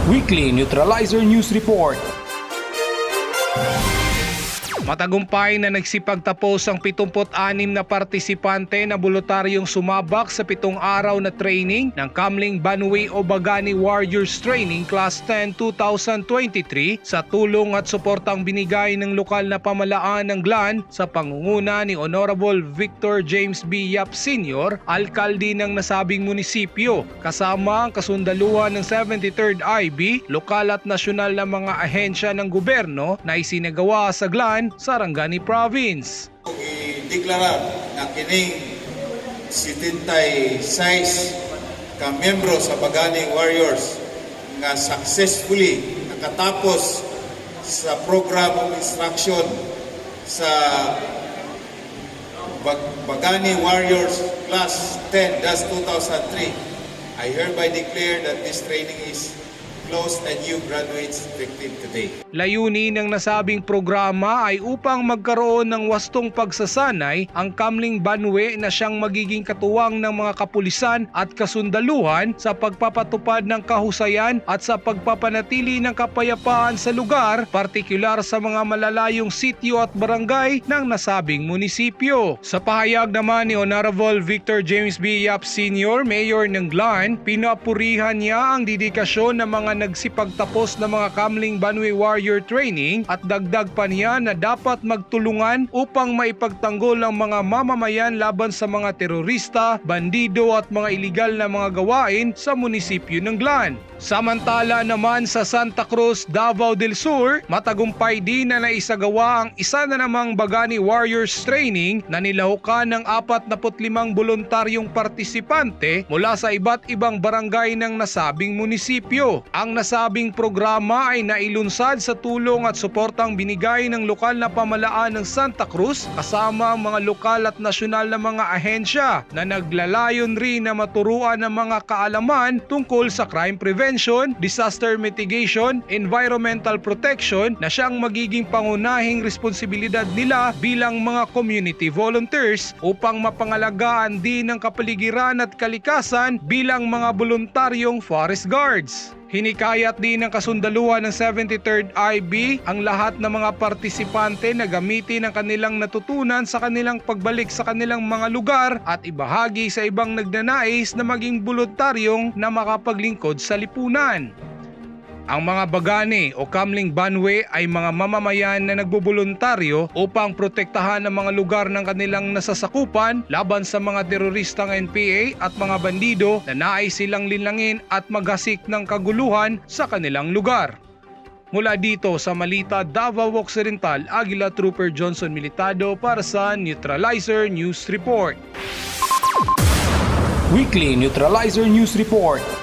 Weekly Neutralizer News Report. Matagumpay na nagsipagtapos ang 76 na partisipante na voluntaryong sumabak sa 7 araw na training ng Kamling Banwe o Bagani Warriors Training Class 10 2023 sa tulong at suportang binigay ng lokal na pamalaan ng GLAN sa pangunguna ni Honorable Victor James B. Yap Sr., alkalde ng nasabing munisipyo, kasama ang kasundaluhan ng 73rd IB, lokal at nasyonal na mga ahensya ng gobyerno na isinagawa sa GLAN, Sarangani Province. Ideklara na kining 76 ka membro sa Bagani Warriors nga successfully nakatapos sa program of instruction sa Bagani Warriors Class 10-2003. I hereby declare that this training is closed and new graduates effective today. Layunin ng nasabing programa ay upang magkaroon ng wastong pagsasanay ang Kamling Banwe na siyang magiging katuwang ng mga kapulisan at kasundaluhan sa pagpapatupad ng kahusayan at sa pagpapanatili ng kapayapaan sa lugar, partikular sa mga malalayong sityo at barangay ng nasabing munisipyo. Sa pahayag naman ni Honorable Victor James B. Yap Sr., Mayor ng GLAN, pinapurihan niya ang dedikasyon ng mga nagsipagtapos ng mga Kamling Banwe Warrior Training at dagdag pa niya na dapat magtulungan upang maipagtanggol ang mga mamamayan laban sa mga terorista, bandido at mga iligal na mga gawain sa munisipyo ng GLAN. Samantala naman sa Santa Cruz, Davao del Sur, matagumpay din na naisagawa ang isa na namang Bagani Warriors Training na nilahukan ng 45 voluntaryong partisipante mula sa iba't ibang barangay ng nasabing munisipyo. Ang nasabing programa ay nailunsad sa tulong at suportang binigay ng lokal na pamalaan ng Santa Cruz kasama ang mga lokal at nasyonal na mga ahensya na naglalayon rin na maturuan ng mga kaalaman tungkol sa crime prevention, disaster mitigation, environmental protection na siyang magiging pangunahing responsibilidad nila bilang mga community volunteers upang mapangalagaan din ang kapaligiran at kalikasan bilang mga voluntaryong forest guards. Hinikayat din ng kasundaluhan ng 73rd IB ang lahat ng mga partisipante na gamitin ang kanilang natutunan sa kanilang pagbalik sa kanilang mga lugar at ibahagi sa ibang nagnanais na maging voluntaryong na makapaglingkod sa lipunan. Ang mga Bagani o Kamling Banwe ay mga mamamayan na nagboboluntaryo upang protektahan ang mga lugar ng kanilang nasasakupan laban sa mga teroristang NPA at mga bandido na nais silang linlangin at maghasik ng kaguluhan sa kanilang lugar. Mula dito sa Malita, Davao Occidental, Aguila Trooper Johnson Militado para sa Neutralizer News Report. Weekly Neutralizer News Report.